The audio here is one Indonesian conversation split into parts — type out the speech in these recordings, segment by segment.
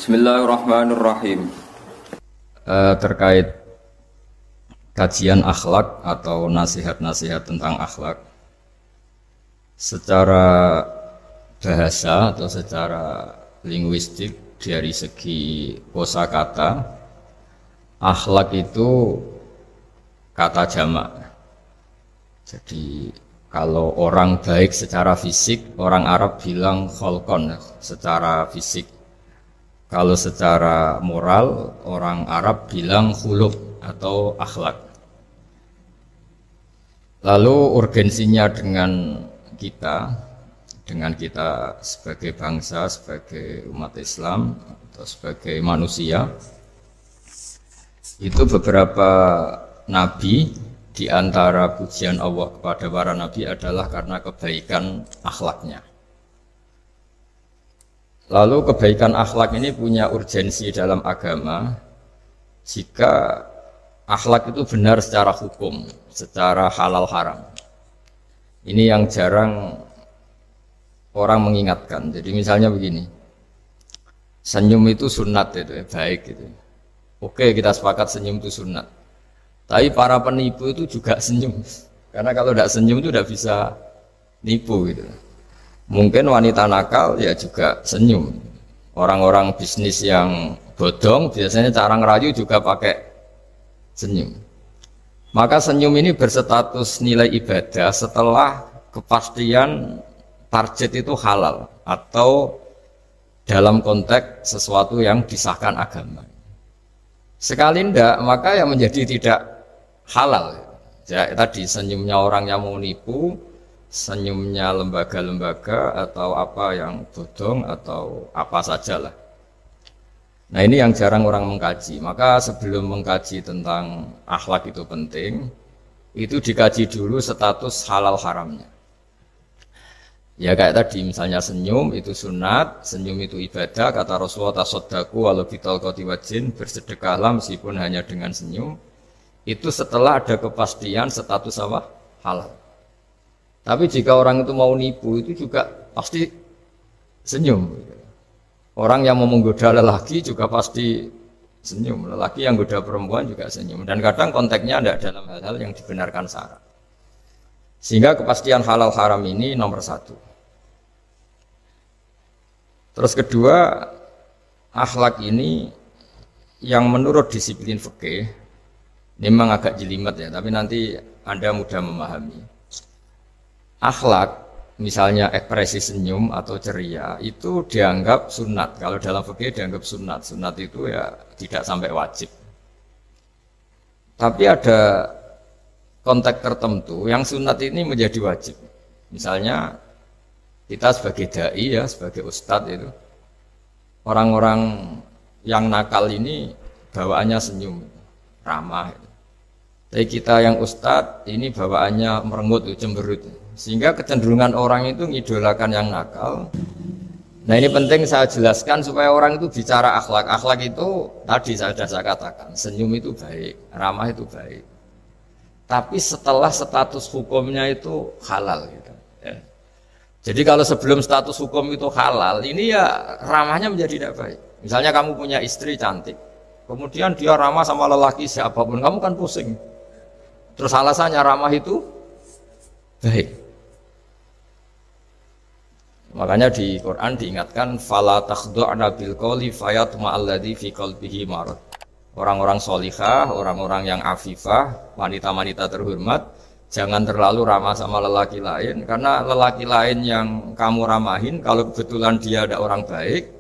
Bismillahirrahmanirrahim. Terkait kajian akhlak atau nasihat-nasihat tentang akhlak secara bahasa atau secara linguistik dari segi kosakata, akhlak itu kata jamak. Jadi kalau orang baik secara fisik, orang Arab bilang kholqon secara fisik. Kalau secara moral, orang Arab bilang khuluq atau akhlak. Lalu urgensinya dengan kita sebagai bangsa, sebagai umat Islam atau sebagai manusia, itu beberapa nabi di antara pujian Allah kepada para nabi adalah karena kebaikan akhlaknya. Lalu kebaikan akhlak ini punya urgensi dalam agama jika akhlak itu benar secara hukum, secara halal haram. Ini yang jarang orang mengingatkan. Jadi misalnya begini, senyum itu sunat itu baik gitu. Oke, kita sepakat senyum itu sunat. Tapi para penipu itu juga senyum. Karena kalau tidak senyum itu tidak bisa nipu gitu. Mungkin wanita nakal ya juga senyum. Orang-orang bisnis yang bodong biasanya cara ngerayu juga pakai senyum. Maka senyum ini berstatus nilai ibadah setelah kepastian target itu halal atau dalam konteks sesuatu yang disahkan agama. Sekali ndak, maka yang menjadi tidak halal. Ya, tadi senyumnya orang yang mau nipu, senyumnya lembaga-lembaga atau apa yang bodong atau apa sajalah. Nah ini yang jarang orang mengkaji. Maka sebelum mengkaji tentang akhlak itu penting, itu dikaji dulu status halal haramnya. Ya kayak tadi misalnya senyum itu sunat, senyum itu ibadah, kata Rasulullah tasaddaku walau bitalqati wajhin, bersedekahlah meskipun hanya dengan senyum. Itu setelah ada kepastian status apa? Halal. Tapi jika orang itu mau nipu itu juga pasti senyum. Orang yang mau menggoda lelaki juga pasti senyum. Lelaki yang goda perempuan juga senyum. Dan kadang konteksnya ada dalam hal-hal yang dibenarkan syarak. Sehingga kepastian halal haram ini nomor satu. Terus kedua, akhlak ini yang menurut disiplin fikih, ini memang agak jelimet ya, tapi nanti Anda mudah memahami. Akhlak, misalnya ekspresi senyum atau ceria, itu dianggap sunat. Kalau dalam fikih dianggap sunat. Sunat itu ya tidak sampai wajib. Tapi ada konteks tertentu yang sunat ini menjadi wajib. Misalnya kita sebagai dai ya, sebagai ustadz itu, orang-orang yang nakal ini bawaannya senyum, ramah. Tapi kita yang ustadz ini bawaannya merengut, cemberut. Sehingga kecenderungan orang itu ngidolakan yang nakal. Nah ini penting saya jelaskan supaya orang itu bicara akhlak. Akhlak itu tadi saya katakan, senyum itu baik, ramah itu baik. Tapi setelah status hukumnya itu halal gitu, ya. Jadi kalau sebelum status hukum itu halal, ini ya ramahnya menjadi tidak baik. Misalnya kamu punya istri cantik, kemudian dia ramah sama lelaki siapapun, kamu kan pusing. Terus alasannya ramah itu baik. Makanya di Quran diingatkan fala takhdu'na bil qawli fayatma alladzi fi qalbihi marad. Orang-orang solihah, orang-orang yang afifah, wanita-wanita terhormat, jangan terlalu ramah sama lelaki lain, karena lelaki lain yang kamu ramahin, kalau kebetulan dia ada orang baik,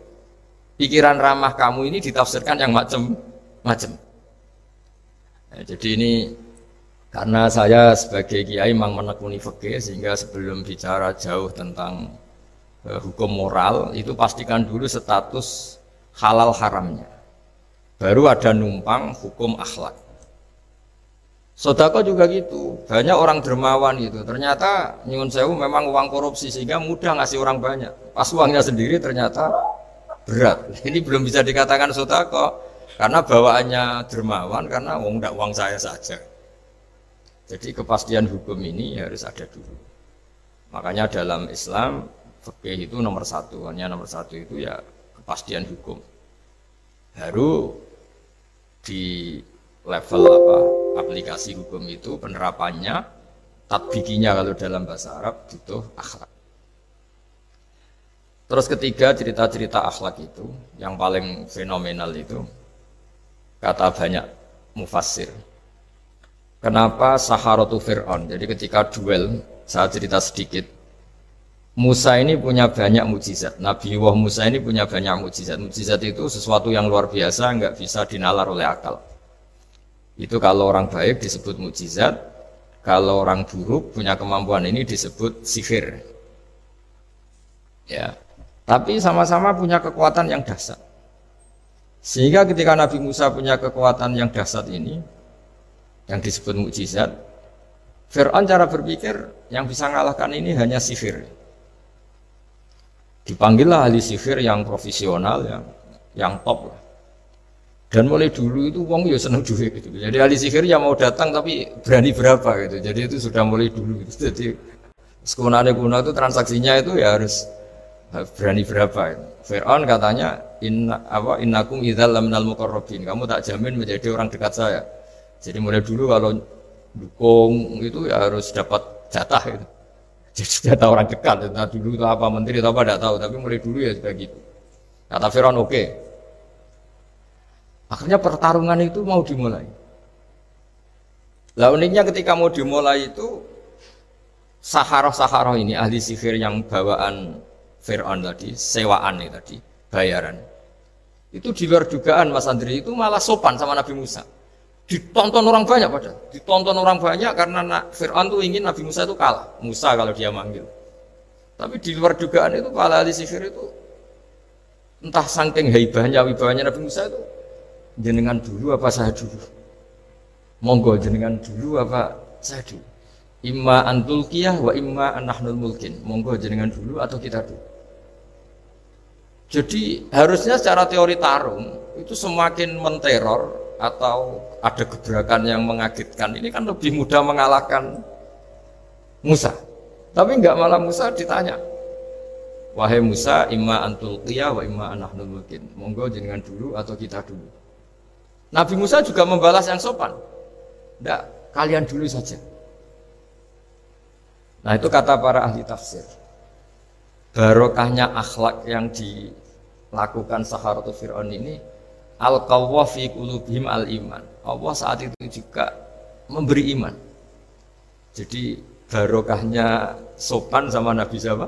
pikiran ramah kamu ini ditafsirkan yang macam-macam. Nah, jadi ini karena saya sebagai kiai memang menekuni fikih, sehingga sebelum bicara jauh tentang hukum moral itu pastikan dulu status halal haramnya, baru ada numpang hukum akhlak. Sodako juga gitu, banyak orang dermawan itu ternyata nyuwun sewu memang uang korupsi sehingga mudah ngasih orang banyak, pas uangnya sendiri ternyata berat. Ini belum bisa dikatakan sodako karena bawaannya dermawan, karena uang saya saja. Jadi kepastian hukum ini harus ada dulu. Makanya dalam Islam fikih itu nomor satu, hanya nomor satu itu ya kepastian hukum. Baru di level apa aplikasi hukum itu penerapannya, tatbikinya kalau dalam bahasa Arab butuh akhlak. Terus ketiga, cerita-cerita akhlak itu yang paling fenomenal itu kata banyak mufassir. Kenapa Saharatu Fir'aun? Jadi ketika duel, saya cerita sedikit. Musa ini punya banyak mukjizat. Nabi Musa ini punya banyak mukjizat. Mukjizat itu sesuatu yang luar biasa, nggak bisa dinalar oleh akal. Itu kalau orang baik disebut mukjizat, kalau orang buruk punya kemampuan ini disebut sihir. Ya, tapi sama-sama punya kekuatan yang dahsyat. Sehingga ketika Nabi Musa punya kekuatan yang dahsyat ini, yang disebut mukjizat, Fir'aun cara berpikir yang bisa mengalahkan ini hanya sihir. Dipanggillah ahli sihir yang profesional, yang top lah. Dan mulai dulu itu wong ya seneng duit gitu. Jadi ahli sihir yang mau datang tapi berani berapa gitu. Jadi itu sudah mulai dulu gitu. Jadi sekunane kuno itu transaksinya itu ya harus berani berapa gitu. Fir'aun katanya innakum idzal laminal muqarrabin. Kamu tak jamin menjadi orang dekat saya. Jadi mulai dulu kalau dukung itu ya harus dapat jatah gitu. Jadi jatah orang dekat, entah dulu itu apa menteri atau apa tidak tahu, tapi mulai dulu ya sudah gitu. Kata Fir'aun oke. Akhirnya pertarungan itu mau dimulai. Lah uniknya ketika mau dimulai itu Saharoh ini ahli sihir yang bawaan Fir'aun tadi, sewaan ini tadi, bayaran. Itu di luar dugaan Mas Andri itu malah sopan sama Nabi Musa. Ditonton orang banyak padahal. Ditonton orang banyak karena Fir'aun tuh ingin Nabi Musa itu kalah. Musa kalau dia manggil. Tapi di luar dugaan itu para ahli sihir itu entah saking wibahnya Nabi Musa itu, jenengan dulu apa saya dulu? Monggo jenengan dulu apa saya dulu? Imma antulkiyah wa imma anahnul mulkin. Monggo jenengan dulu atau kita dulu. Jadi harusnya secara teori tarung itu semakin menteror atau ada gebrakan yang mengagetkan ini kan lebih mudah mengalahkan Musa. Tapi enggak, malah Musa ditanya, wahai Musa, imma antulqiyah wa imma anahnul mulkin. Monggo jenengan dulu atau kita dulu. Nabi Musa juga membalas yang sopan. Enggak, kalian dulu saja. Nah itu kata para ahli tafsir. Barokahnya akhlak yang dilakukan Saharatu Fir'aun ini, al-qawwa fi qulubihim al-iman. Allah saat itu juga memberi iman. Jadi barokahnya sopan sama Nabi siapa?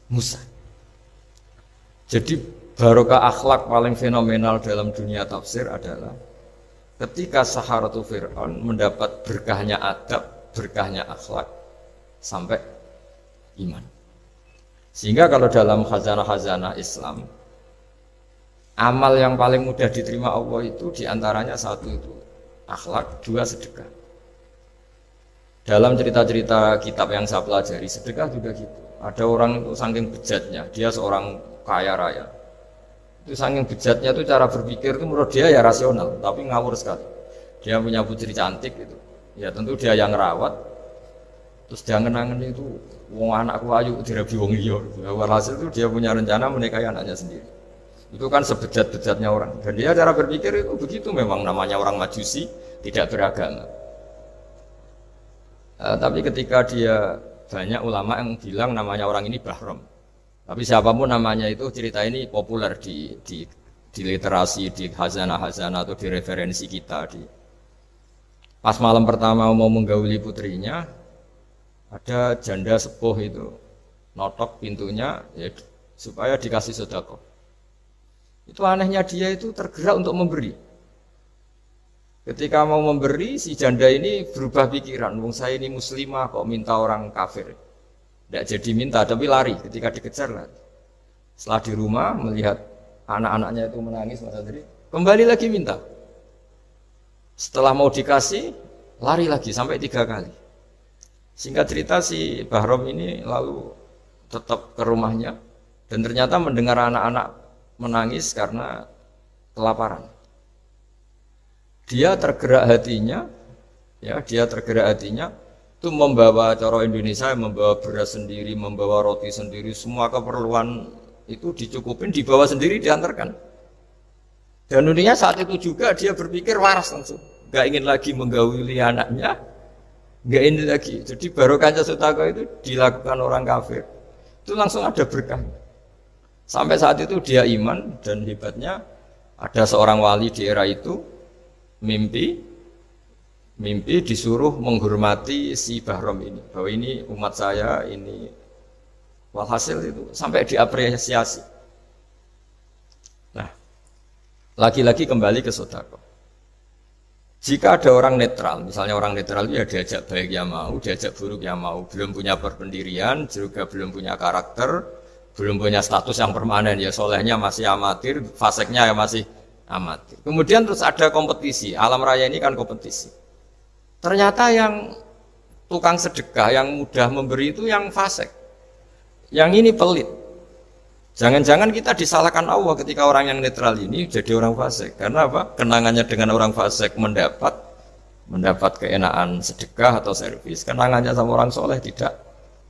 Musa. Jadi barokah akhlak paling fenomenal dalam dunia tafsir adalah ketika Saharatu Fir'aun mendapat berkahnya adab, berkahnya akhlak sampai iman. Sehingga kalau dalam khazanah-khazanah Islam, amal yang paling mudah diterima Allah itu diantaranya satu itu akhlak, dua sedekah. Dalam cerita-cerita kitab yang saya pelajari, sedekah juga gitu. Ada orang itu saking bejatnya, dia seorang kaya raya. Itu saking bejatnya itu cara berpikir itu menurut dia ya rasional, tapi ngawur sekali. Dia punya putri cantik gitu. Ya tentu dia yang rawat. Terus dia ngenangan itu, wong anakku ayu dirabi wong liya. Walhasil itu dia punya rencana menikahi anaknya sendiri. Itu kan sebejat-bejatnya orang. Dan dia cara berpikir itu begitu, memang namanya orang majusi, tidak beragama. Tapi ketika dia, banyak ulama yang bilang namanya orang ini Bahrom. Tapi siapapun namanya itu, cerita ini populer di literasi, di khazanah-khazanah atau di referensi kita. Pas malam pertama mau menggauli putrinya, ada janda sepuh itu notok pintunya ya, supaya dikasih sedekah. Itu anehnya dia itu tergerak untuk memberi. Ketika mau memberi, si janda ini berubah pikiran. Wong saya ini muslimah kok minta orang kafir. Tidak jadi minta, tapi lari ketika dikejar lari. Setelah di rumah melihat anak-anaknya itu menangis, Mas Andri, kembali lagi minta. Setelah mau dikasih, lari lagi sampai 3 kali. Singkat cerita si Bahrom ini lalu tetap ke rumahnya dan ternyata mendengar anak-anak menangis karena kelaparan. Dia tergerak hatinya, itu membawa cara Indonesia, membawa beras sendiri, membawa roti sendiri, semua keperluan itu dicukupin, dibawa sendiri, diantarkan. Dan uniknya saat itu juga dia berpikir waras langsung, nggak ingin lagi menggauli anaknya, nggak ingin lagi. Jadi barokahnya sedekah itu dilakukan orang kafir, itu langsung ada berkah. Sampai saat itu dia iman dan hebatnya ada seorang wali di era itu mimpi disuruh menghormati si Bahram ini, bahwa ini umat saya, ini walhasil itu sampai diapresiasi. Nah, lagi-lagi kembali ke sedekah. Jika ada orang netral, misalnya orang netral itu ya diajak baik ya mau, diajak buruk ya mau, belum punya berpendirian, juga belum punya karakter, belum punya status yang permanen, ya solehnya masih amatir, faseknya ya masih amatir. Kemudian terus ada kompetisi, alam raya ini kan kompetisi. Ternyata yang tukang sedekah, yang mudah memberi itu yang fasik. Yang ini pelit. Jangan-jangan kita disalahkan Allah ketika orang yang netral ini jadi orang fasik. Karena apa? Kenangannya dengan orang fasik mendapat keenaan sedekah atau servis. Kenangannya sama orang soleh tidak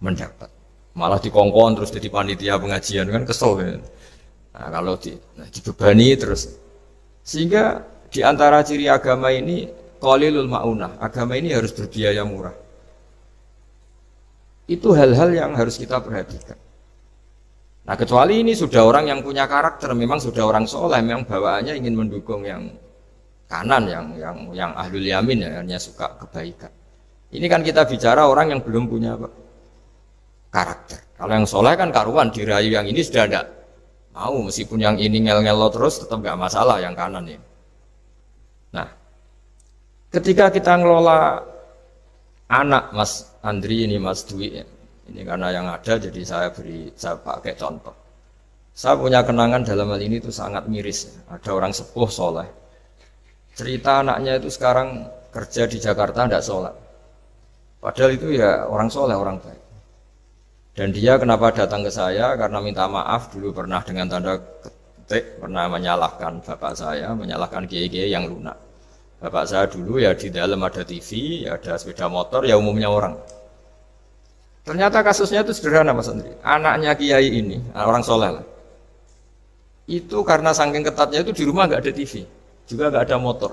mendapat. Malah dikongkon terus jadi panitia pengajian, kan kesel. Kan? Nah, kalau dibebani terus. Sehingga di antara ciri agama ini qalilul ma'unah, agama ini harus berbiaya murah. Itu hal-hal yang harus kita perhatikan. Nah, kecuali ini sudah orang yang punya karakter, memang sudah orang soleh, memang bawaannya ingin mendukung yang kanan, yang ahlul yamin, ya, hanya suka kebaikan. Ini kan kita bicara orang yang belum punya karakter. Kalau yang soleh kan karuan, dirayu yang ini sudah ada mau, meskipun yang ini ngel-ngel terus tetap nggak masalah yang kanan ini. Nah, ketika kita ngelola anak Mas Andri ini, Mas Dwi ini karena yang ada jadi saya pakai contoh. Saya punya kenangan dalam hal ini itu sangat miris. Ada orang sepuh soleh, cerita anaknya itu sekarang kerja di Jakarta tidak sholat, padahal itu ya orang soleh, orang baik. Dan dia kenapa datang ke saya? Karena minta maaf dulu pernah dengan tanda ketik pernah menyalahkan bapak saya, menyalahkan kiai-kiai yang lunak. Bapak saya dulu ya di dalam ada TV, ya ada sepeda motor, ya umumnya orang. Ternyata kasusnya itu sederhana Mas Andri. Anaknya kiai ini, orang soleh lah. Itu karena saking ketatnya itu di rumah nggak ada TV, juga nggak ada motor.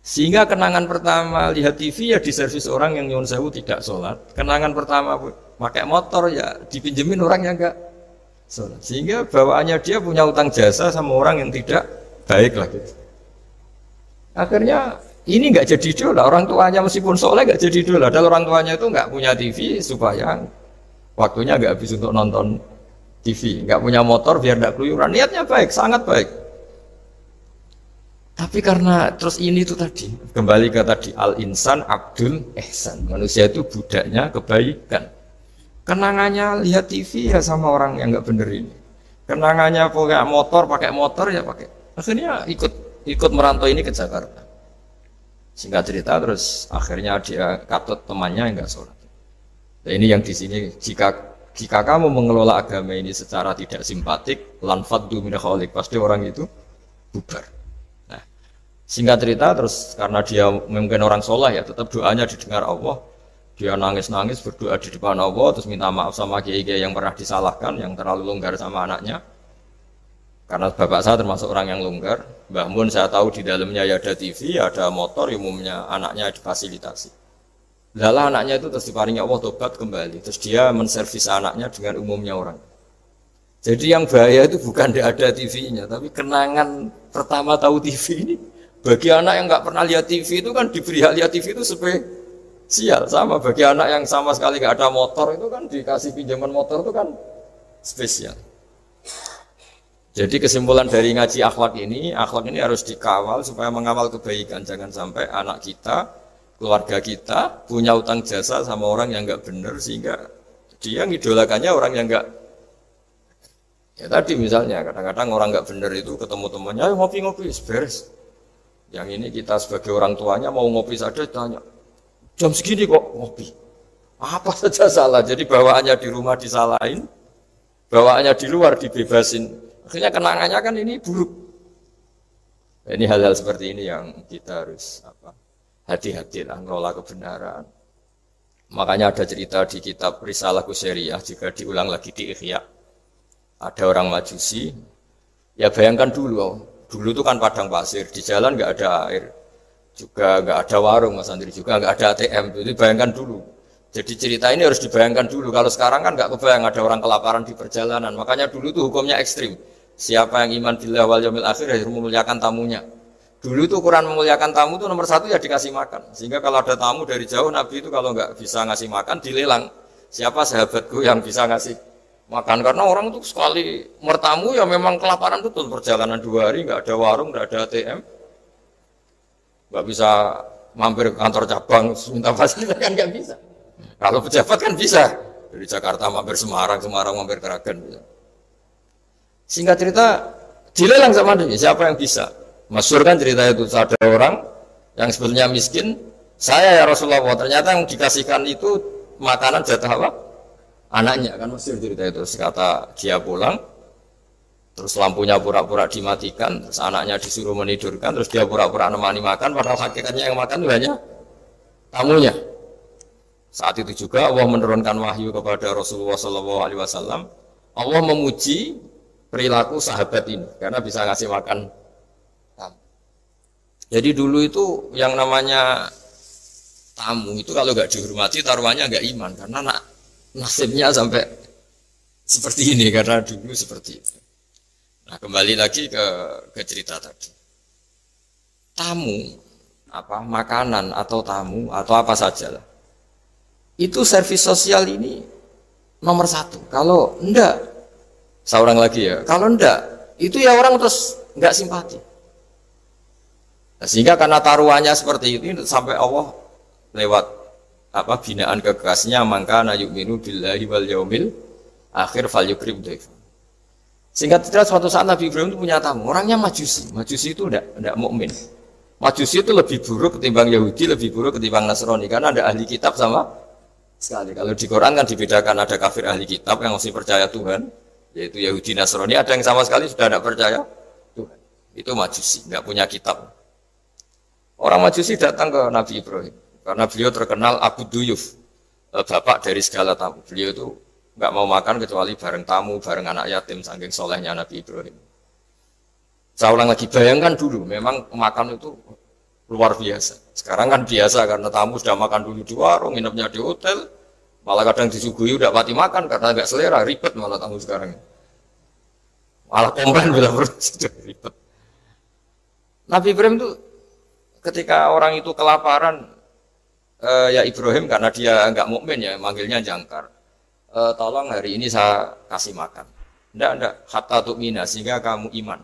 Sehingga kenangan pertama lihat TV ya diservis orang yang nyuwun sewu tidak sholat. Kenangan pertama pakai motor ya dipinjemin orang yang nggak sholat. Sehingga bawaannya dia punya utang jasa sama orang yang tidak baik lah gitu. Akhirnya ini nggak jadi idola, orang tuanya meskipun soleh nggak jadi idola. Dan orang tuanya itu nggak punya TV supaya waktunya nggak habis untuk nonton TV, nggak punya motor biar nggak keluyuran. Niatnya baik, sangat baik. Tapi karena terus ini tuh tadi kembali ke tadi al-insan abdul ihsan, manusia itu budaknya kebaikan. Kenangannya lihat TV ya sama orang yang nggak bener ini. Kenangannya pakai motor ya pakai. Akhirnya ikut merantau ini ke Jakarta. Singkat cerita terus akhirnya dia katut temannya enggak sholat. Nah, ini yang di sini jika kamu mengelola agama ini secara tidak simpatik, lanfaddu min khaliq, pasti orang itu bubar. Nah, singkat cerita terus karena dia mungkin orang soleh ya, tetap doanya didengar Allah. Dia nangis-nangis berdoa di depan Allah terus minta maaf sama kiai-kiai yang pernah disalahkan, yang terlalu longgar sama anaknya. Karena bapak saya termasuk orang yang longgar, Mbah Mun saya tahu di dalamnya ya ada TV, ada motor, umumnya anaknya difasilitasi. Lalu anaknya itu terus diparingi Allah tobat kembali, terus dia menservis anaknya dengan umumnya orang. Jadi yang bahaya itu bukan tidak ada TV-nya, tapi kenangan pertama tahu TV ini. Bagi anak yang nggak pernah lihat TV itu kan diberi hak lihat TV itu spesial, sama bagi anak yang sama sekali nggak ada motor itu kan dikasih pinjaman motor itu kan spesial. Jadi kesimpulan dari ngaji akhlak ini harus dikawal supaya mengawal kebaikan. Jangan sampai anak kita, keluarga kita punya utang jasa sama orang yang nggak benar sehingga dia ngidolakannya orang yang nggak. Ya tadi misalnya kadang-kadang orang nggak benar itu ketemu temannya, ayo ngopi-ngopi, beres. Yang ini kita sebagai orang tuanya mau ngopi saja tanya, jam segini kok ngopi? Apa saja salah. Jadi bawaannya di rumah disalahin, bawaannya di luar dibebasin. Akhirnya kenangannya kan ini buruk. Ini hal-hal seperti ini yang kita harus hati-hati lah ngelola kebenaran. Makanya ada cerita di kitab Risalah Qusyariyah juga diulang lagi di Ihya. Ada orang Majusi. Ya bayangkan dulu Dulu itu kan padang pasir, di jalan nggak ada air, juga nggak ada warung, Mas Andri, juga nggak ada ATM. Jadi bayangkan dulu. Jadi cerita ini harus dibayangkan dulu. Kalau sekarang kan nggak kebayang ada orang kelaparan di perjalanan. Makanya dulu itu hukumnya ekstrim. Siapa yang iman billah wal yaumil akhir harus memuliakan tamunya. Dulu itu ukuran memuliakan tamu itu nomor satu ya dikasih makan. Sehingga kalau ada tamu dari jauh, Nabi itu kalau nggak bisa ngasih makan dilelang. Siapa sahabatku yang bisa ngasih makan? Karena orang itu sekali bertamu ya memang kelaparan betul. Perjalanan 2 hari nggak ada warung, nggak ada ATM, nggak bisa mampir ke kantor cabang minta fasilitas kan nggak bisa. Kalau pejabat kan bisa dari Jakarta mampir Semarang, Semarang mampir Kragen. Bisa. Singkat cerita dilelang sama dia. Siapa yang bisa? Masyhur kan cerita itu, ada orang yang sebetulnya miskin, saya ya Rasulullah, ternyata yang dikasihkan itu makanan jatah apa? Anaknya, kan masyhur cerita itu. Kata dia pulang, terus lampunya pura-pura dimatikan, terus anaknya disuruh menidurkan, terus dia pura-pura nemani makan, padahal hakikatnya yang makan itu hanya tamunya. Saat itu juga Allah menurunkan wahyu kepada Rasulullah SAW. Allah memuji perilaku sahabat ini karena bisa ngasih makan. Jadi dulu itu yang namanya tamu itu kalau nggak dihormati taruhannya nggak iman, karena nasibnya sampai seperti ini karena dulu seperti itu. Nah, kembali lagi ke cerita tadi. Tamu apa makanan atau tamu atau apa sajalah. Itu servis sosial ini nomor satu. Kalau enggak, seorang lagi ya, kalau enggak, itu ya orang terus enggak simpati. Nah, sehingga karena taruhannya seperti itu sampai Allah lewat apa binaan kekasihnya, maka na yu'minu billahi wal yaumil akhir falyukrim dhaif. Sehingga tidak suatu saat Nabi Ibrahim itu punya tamu, orangnya Majusi. Majusi itu enggak mukmin. Majusi itu lebih buruk ketimbang Yahudi, lebih buruk ketimbang Nasrani karena ada ahli kitab sama sekali. Kalau di Quran kan dibedakan, ada kafir ahli kitab yang masih percaya Tuhan, yaitu Yahudi Nasrani, ada yang sama sekali sudah tidak percaya Tuhan. Itu Majusi, nggak punya kitab. Orang Majusi datang ke Nabi Ibrahim karena beliau terkenal Abu Duyuf, bapak dari segala tamu. Beliau itu nggak mau makan kecuali bareng tamu, bareng anak yatim, saking solehnya Nabi Ibrahim. Saya ulang lagi, bayangkan dulu, memang makan itu luar biasa. Sekarang kan biasa karena tamu sudah makan dulu di warung, nginepnya di hotel, malah kadang disuguhi udah pati makan karena nggak selera, ribet malah tamu sekarang. Malah komplain bila perlu ribet. Nabi Ibrahim itu ketika orang itu kelaparan, ya Ibrahim karena dia nggak mukmin ya, manggilnya jangkar. Tolong hari ini saya kasih makan. Enggak, hatta tu'mina, sehingga kamu iman.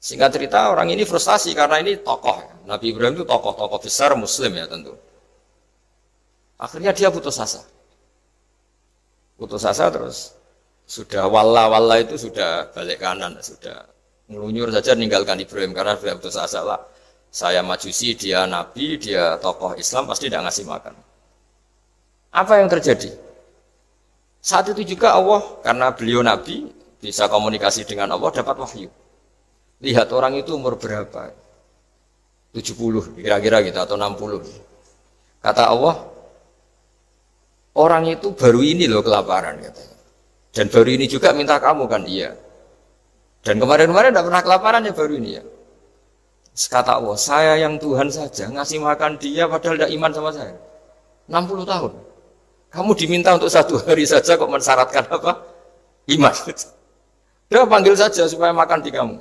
Singkat cerita orang ini frustasi karena ini tokoh. Nabi Ibrahim itu tokoh-tokoh besar Muslim ya tentu. Akhirnya dia putus asa. Putus asa terus sudah walla itu sudah balik kanan, sudah ngelunyur saja meninggalkan Ibrahim karena sudah putus asa lah. Saya Majusi, dia Nabi, dia tokoh Islam pasti tidak ngasih makan. Apa yang terjadi? Saat itu juga Allah karena beliau Nabi bisa komunikasi dengan Allah dapat wahyu. Lihat orang itu umur berapa? 70 kira-kira gitu atau 60. Kata Allah, orang itu baru ini loh kelaparan katanya. Dan baru ini juga minta kamu kan? Iya. Dan kemarin-kemarin tidak pernah kelaparan ya baru ini ya. Kata Allah, saya yang Tuhan saja ngasih makan dia padahal tidak iman sama saya. 60 tahun. Kamu diminta untuk 1 hari saja kok mensyaratkan apa? Iman. Udah panggil saja supaya makan di kamu.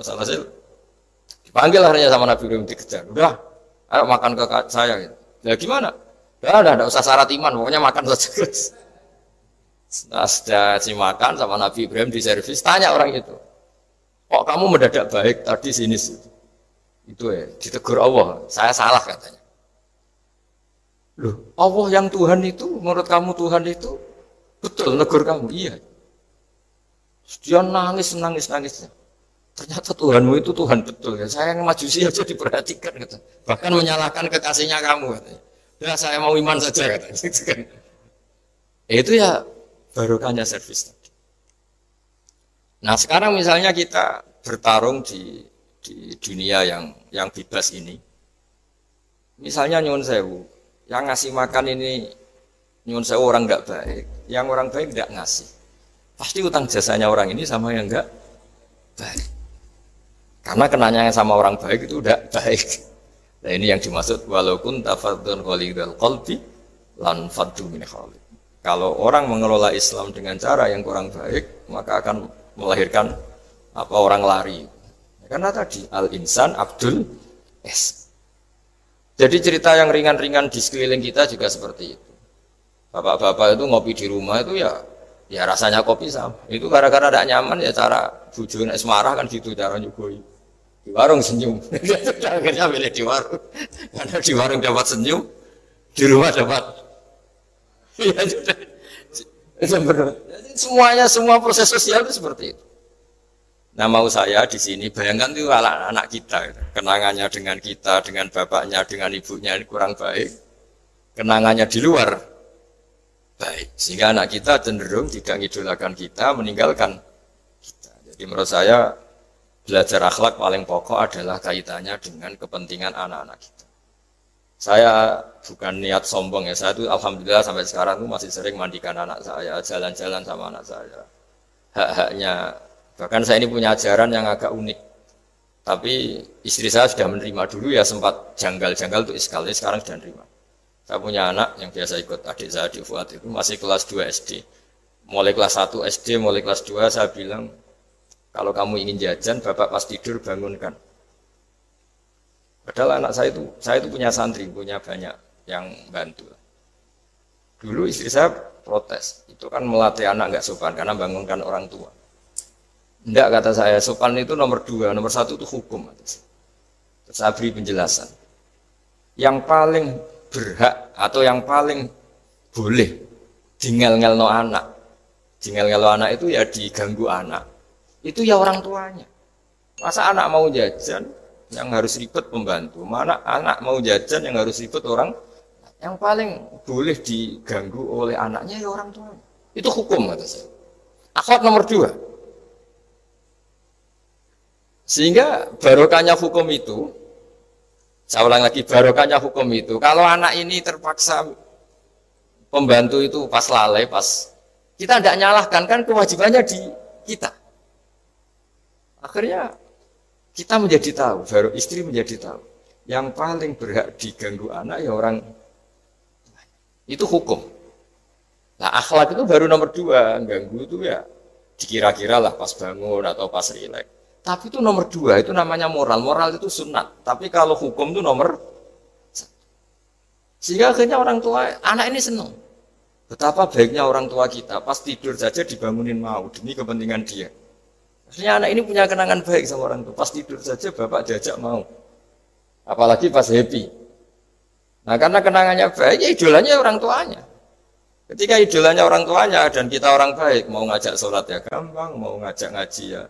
Salah saya dipanggil akhirnya sama Nabi Ibrahim dikejar. Udah, ayo makan ke saya. Gitu. Ya gimana? Udah usah syarat iman, pokoknya makan saja. Nah, sudah si makan sama Nabi Ibrahim di servis, tanya orang itu, kok kamu mendadak baik tadi sini sih? Itu ya, ditegur Allah, saya salah katanya. Loh, Allah yang Tuhan itu, menurut kamu Tuhan itu betul negur kamu? Iya. Dia nangis. Ternyata Tuhanmu itu Tuhan betul ya. Saya yang Majusi aja diperhatikan kata. Bahkan menyalahkan kekasihnya kamu katanya. Ya saya mau iman saja katanya. Itu ya barokahnya servis tadi. Nah sekarang misalnya kita bertarung di dunia yang bebas ini. Misalnya nyuwun sewu, yang ngasih makan ini nyuwun sewu orang nggak baik, yang orang baik nggak ngasih. Pasti utang jasanya orang ini sama yang nggak baik. Karena kenanya sama orang baik itu udah baik. Nah ini yang dimaksud walaupun tafadzun qalidul qalbi lan faddu min khalid. Kalau orang mengelola Islam dengan cara yang kurang baik, maka akan melahirkan orang lari. Karena tadi al-insan abdul es. Jadi cerita yang ringan-ringan di sekeliling kita juga seperti itu. Bapak-bapak itu ngopi di rumah itu ya rasanya kopi sama. Itu gara-gara tidak nyaman ya cara bujune marah kan gitu cara nyugoi. Di warung senyum. Akhirnya milih di warung. Karena di warung dapat senyum, di rumah dapat. Ya sudah. Semuanya semua proses sosial itu seperti itu. Nah mau saya di sini bayangkan itu anak kita, kenangannya dengan kita, dengan bapaknya, dengan ibunya ini kurang baik, kenangannya di luar baik, sehingga anak kita cenderung tidak ngidolakan kita, meninggalkan kita. Jadi menurut saya belajar akhlak paling pokok adalah kaitannya dengan kepentingan anak-anak kita. Saya bukan niat sombong ya, saya itu alhamdulillah sampai sekarang itu masih sering mandikan anak saya, jalan-jalan sama anak saya. Hak-haknya. Bahkan saya ini punya ajaran yang agak unik. Tapi istri saya sudah menerima dulu ya sempat janggal-janggal untuk iskal. Sekarang sudah menerima. Saya punya anak yang biasa ikut adik saya di Fuad itu masih kelas 2 SD. Mulai kelas 1 SD, mulai kelas 2 saya bilang, kalau kamu ingin jajan, bapak pas tidur bangunkan. Padahal anak saya itu punya santri, punya banyak yang bantu. Dulu istri saya protes, itu kan melatih anak nggak sopan karena bangunkan orang tua. Enggak, kata saya, sopan itu nomor 2, nomor 1 itu hukum. Terus saya beri penjelasan. Yang paling berhak atau yang paling boleh dingel-ngelno anak. Dingel-ngelno anak itu ya diganggu anak. Itu ya orang tuanya. Masa anak mau jajan yang harus ribet pembantu? Mana anak mau jajan yang harus ribet orang? Yang paling boleh diganggu oleh anaknya ya orang tuanya. Itu hukum, kata saya. Akhlak nomor 2. Sehingga barokahnya hukum itu, saya ulang lagi, barokahnya hukum itu, kalau anak ini terpaksa pembantu itu pas lalai, pas kita tidak nyalahkan, kan kewajibannya di kita. Akhirnya kita menjadi tahu, baru istri menjadi tahu, yang paling berhak diganggu anak ya orang, itu hukum. Nah akhlak itu baru nomor 2, ganggu itu ya dikira-kira lah pas bangun atau pas rileks. Tapi itu nomor 2, itu namanya moral. Moral itu sunat. Tapi kalau hukum itu nomor 1. Sehingga akhirnya orang tua, anak ini senang. Betapa baiknya orang tua kita, pas tidur saja dibangunin mau, demi kepentingan dia. Akhirnya anak ini punya kenangan baik sama orang tua. Pas tidur saja bapak diajak mau. Apalagi pas happy. Nah karena kenangannya baik, ya idolanya orang tuanya. Ketika idolanya orang tuanya dan kita orang baik, mau ngajak sholat ya gampang, mau ngajak ngaji ya.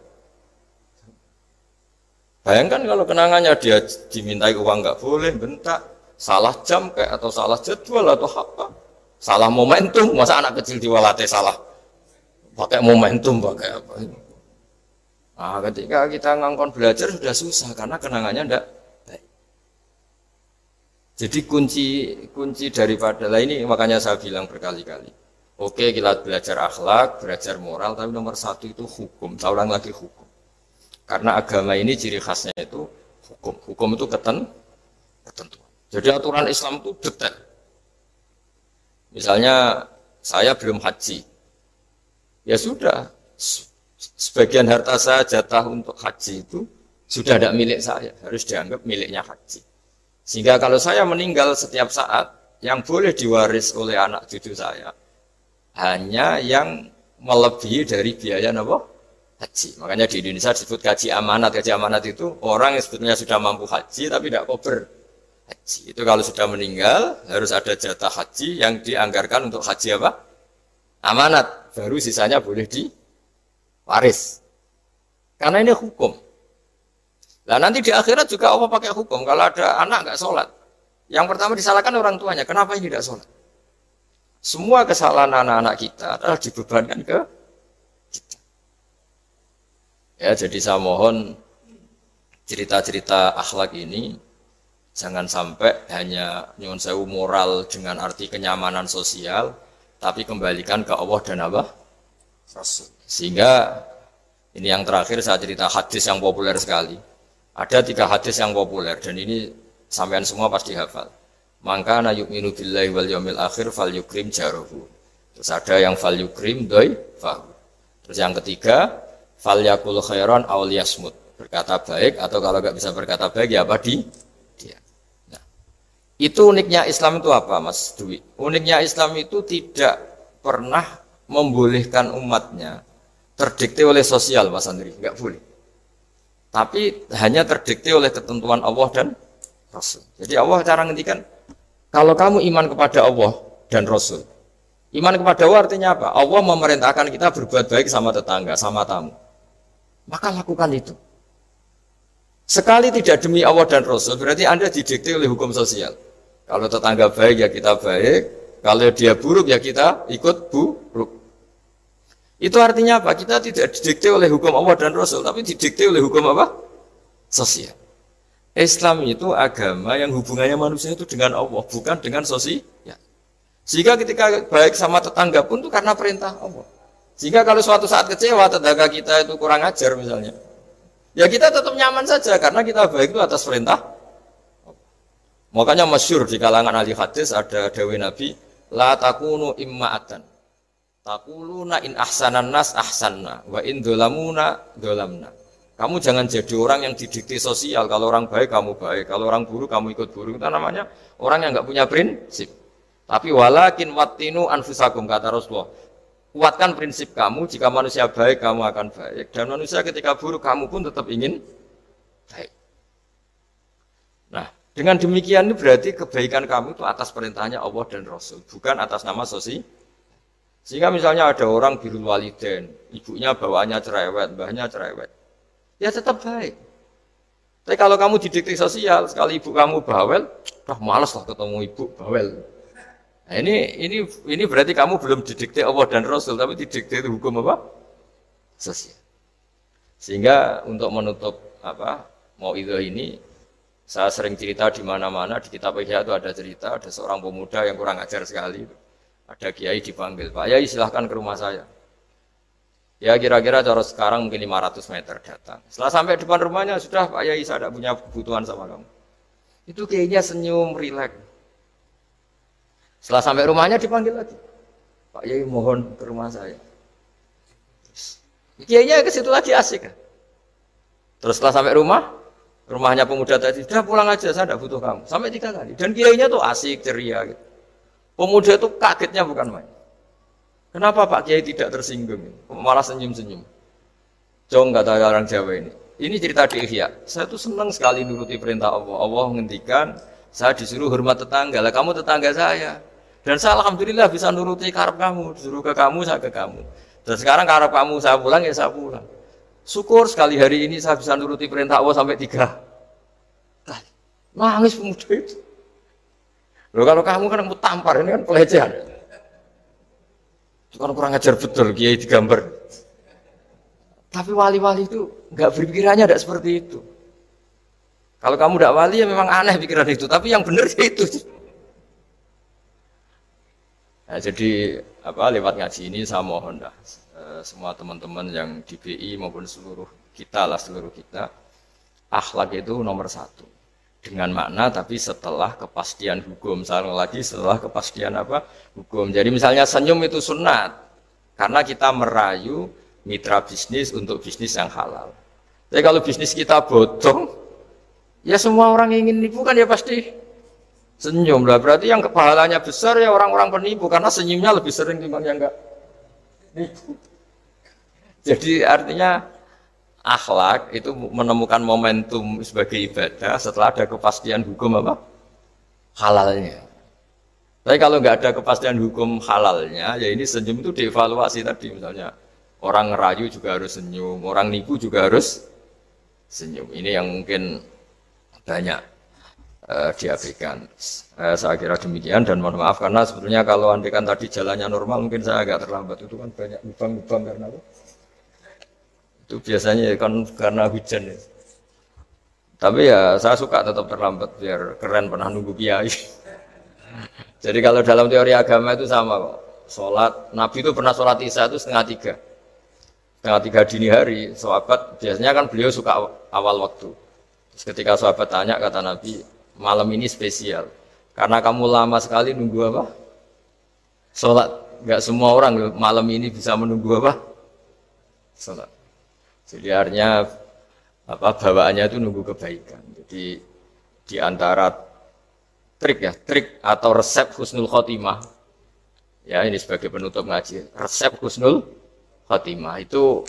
Bayangkan kalau kenangannya dia dimintai uang nggak boleh, bentak, salah jam kayak atau salah jadwal atau apa, salah momentum, masa anak kecil diwalate salah, pakai momentum pakai apa? Nah, ketika kita ngangkon belajar sudah susah karena kenangannya enggak baik. Jadi kunci daripada lah ini makanya saya bilang berkali-kali. Oke kita belajar akhlak, belajar moral, tapi nomor 1 itu hukum. Saya ulang lagi hukum. Karena agama ini ciri khasnya itu hukum. Hukum itu ketentuan. Jadi aturan Islam itu detail. Misalnya saya belum haji. Ya sudah, sebagian harta saya jatah untuk haji itu sudah tidak milik saya. Harus dianggap miliknya haji. Sehingga kalau saya meninggal setiap saat, yang boleh diwaris oleh anak cucu saya hanya yang melebihi dari biaya apa? Haji. Makanya di Indonesia disebut gaji amanat. Gaji amanat itu orang yang sebetulnya sudah mampu haji tapi tidak kober haji. Itu kalau sudah meninggal harus ada jatah haji yang dianggarkan untuk haji apa? Amanat. Baru sisanya boleh diwaris. Karena ini hukum. Nah nanti di akhirat juga Allah pakai hukum. Kalau ada anak nggak sholat, yang pertama disalahkan orang tuanya. Kenapa ini tidak sholat? Semua kesalahan anak-anak kita adalah dibebankan ke kita. Ya, jadi saya mohon cerita-cerita akhlak ini jangan sampai hanya nyuwun sewu moral dengan arti kenyamanan sosial, tapi kembalikan ke Allah dan apa? Rasul. Sehingga ini yang terakhir saya cerita hadis yang populer sekali. Ada 3 hadis yang populer dan ini sampean semua pasti hafal. Maka na yu'minu billahi wal yaumil akhir fal yukrim jarahu. Terus ada yang fal yukrim dhaifahu. Terus yang ketiga fal yakul khairan aw liyasmut. Berkata baik atau kalau enggak bisa berkata baik ya apa dia. Nah, itu uniknya Islam itu apa Mas Dwi? Uniknya Islam itu tidak pernah membolehkan umatnya terdikte oleh sosial Mas Andri, enggak boleh. Tapi hanya terdikte oleh ketentuan Allah dan Rasul. Jadi Allah cara ngendikan, kalau kamu iman kepada Allah dan Rasul, iman kepada Allah artinya apa? Allah memerintahkan kita berbuat baik sama tetangga, sama tamu. Maka lakukan itu. Sekali tidak demi Allah dan Rasul, berarti Anda didikte oleh hukum sosial. Kalau tetangga baik ya kita baik, kalau dia buruk ya kita ikut buruk. Itu artinya apa? Kita tidak didikte oleh hukum Allah dan Rasul, tapi didikte oleh hukum apa? Sosial. Islam itu agama yang hubungannya manusia itu dengan Allah, bukan dengan sosial. Sehingga ketika baik sama tetangga pun itu karena perintah Allah. Sehingga kalau suatu saat kecewa tetangga kita itu kurang ajar misalnya, ya kita tetap nyaman saja karena kita baik itu atas perintah. Makanya masyhur di kalangan ahli hadis ada dawuh Nabi, la takunu imma'atan. Taquluna in ahsanan nas ahsanna wa in dolamuna dolamna. Kamu jangan jadi orang yang didikte sosial. Kalau orang baik kamu baik, kalau orang buruk kamu ikut buruk. Itu namanya orang yang nggak punya prinsip. Tapi walakin wattinu anfusakum, kata Rasulullah. Kuatkan prinsip kamu, jika manusia baik kamu akan baik, dan manusia ketika buruk kamu pun tetap ingin baik. Nah, dengan demikian itu berarti kebaikan kamu itu atas perintahnya Allah dan Rasul, bukan atas nama sosial. Sehingga misalnya ada orang birrul walidain, ibunya bawaannya cerewet, mbahnya cerewet, ya tetap baik. Tapi kalau kamu didikte sosial, sekali ibu kamu bawel, malas lah ketemu ibu bawel. Nah, ini berarti kamu belum didikte Allah dan Rasul, tapi didikte hukum apa? Sosial. Sehingga untuk menutup mau itu ini, saya sering cerita di mana-mana di kitab Ihya itu ada cerita, ada seorang pemuda yang kurang ajar sekali. Ada kiai dipanggil, Pak Yai silahkan ke rumah saya. Ya kira-kira cara sekarang mungkin 500 meter datang. Setelah sampai depan rumahnya, sudah Pak Yai saya tidak punya kebutuhan sama kamu. Itu kiainya senyum, rileks. Setelah sampai rumahnya dipanggil lagi, Pak Yai mohon ke rumah saya. Kiainya ke situ lagi asik. Terus setelah sampai rumahnya pemuda tadi, sudah pulang aja saya tidak butuh kamu. Sampai 3 kali. Dan kiainya tuh asik, ceria gitu. Pemuda itu kagetnya bukan main. Kenapa Pak Kiai tidak tersinggung? Malah senyum-senyum. Jong kata orang Jawa ini. Ini cerita di Ihya. Saya tuh senang sekali nuruti perintah Allah. Allah menghentikan, saya disuruh hormat tetangga. Lah kamu tetangga saya. Dan saya alhamdulillah bisa nuruti karep kamu. Disuruh ke kamu, saya ke kamu. Dan sekarang karep kamu saya pulang, ya saya pulang. Syukur sekali hari ini saya bisa nuruti perintah Allah sampai 3 kali. Nangis pemuda itu. Loh kalau kamu kan kamu tampar, ini kan pelecehan. Itu kan kurang ajar betul, kiai digambar. Tapi wali-wali itu nggak berpikirannya tidak seperti itu. Kalau kamu tidak wali ya memang aneh pikiran itu, tapi yang benar ya itu. Nah, jadi lewat ngaji ini saya mohon dah semua teman-teman yang di BI maupun seluruh kita, akhlak itu nomor 1. Dengan makna tapi setelah kepastian hukum. Setelah kepastian hukum. Jadi misalnya senyum itu sunat karena kita merayu mitra bisnis untuk bisnis yang halal. Tapi kalau bisnis kita bodong, ya semua orang ingin nipu kan ya pasti senyum lah. Berarti yang pahalanya besar ya orang-orang penipu karena senyumnya lebih sering dibanding yang enggak nipu. Jadi artinya akhlak itu menemukan momentum sebagai ibadah setelah ada kepastian hukum halalnya. Tapi kalau nggak ada kepastian hukum halalnya, ya ini senyum itu dievaluasi tadi. Misalnya orang ngerayu juga harus senyum, orang nipu juga harus senyum. Ini yang mungkin banyak diabaikan. Saya kira demikian dan mohon maaf karena sebetulnya kalau andaikan tadi jalannya normal mungkin saya agak terlambat. Itu kan banyak lubang-lubang karena itu biasanya kan karena hujan ya. Tapi ya saya suka tetap terlambat biar keren pernah nunggu kiai. Jadi kalau dalam teori agama itu sama kok. Sholat, Nabi itu pernah sholat Isya itu 2:30. 2:30 dini hari, sahabat biasanya kan beliau suka awal waktu. Ketika sahabat tanya, kata Nabi, malam ini spesial. Karena kamu lama sekali nunggu apa? Sholat. Enggak semua orang loh, malam ini bisa menunggu apa? Sholat. Jadi artinya apa, bawaannya itu nunggu kebaikan. Jadi di antara trik atau resep husnul khotimah, ya ini sebagai penutup ngaji, resep husnul khotimah itu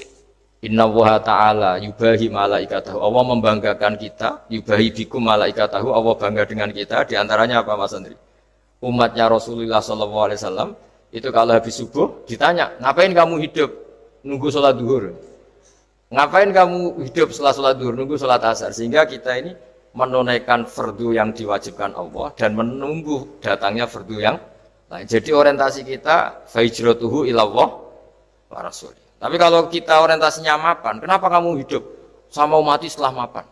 inna wa ta'ala yubahi malaikatahu, Allah membanggakan kita, yubahi bikum malaikatahu, Allah bangga dengan kita. Di antaranya apa Mas Andri? Umatnya Rasulullah SAW itu kalau habis subuh ditanya, ngapain kamu hidup nunggu sholat duhur? Ngapain kamu hidup setelah sholat duhur nunggu sholat asar? Sehingga kita ini menunaikan fardu yang diwajibkan Allah dan menunggu datangnya fardu yang lain. Jadi orientasi kita fahijratuhu ilallah wa rasul. Tapi kalau kita orientasinya mapan, kenapa kamu hidup? Sama mati setelah mapan,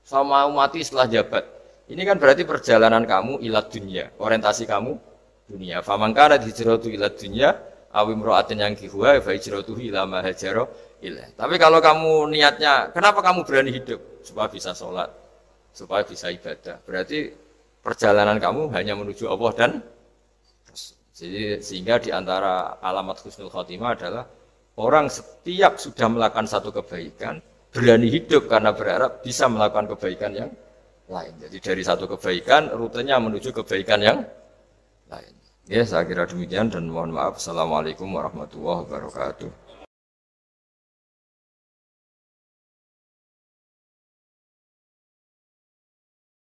sama mati setelah jabat. Ini kan berarti perjalanan kamu ilat dunia, orientasi kamu dunia. Famangkana hijratu ilat dunia, awim ro'atin yang kihuwa, fahijratuhu ila ma hajaro ilah. Tapi kalau kamu niatnya, kenapa kamu berani hidup? Supaya bisa sholat, supaya bisa ibadah. Berarti perjalanan kamu hanya menuju Allah dan jadi sehingga diantara alamat husnul khotimah adalah orang setiap sudah melakukan satu kebaikan berani hidup karena berharap bisa melakukan kebaikan yang lain. Jadi dari satu kebaikan rutenya menuju kebaikan yang lain. Ya, saya kira demikian dan mohon maaf. Assalamualaikum warahmatullahi wabarakatuh.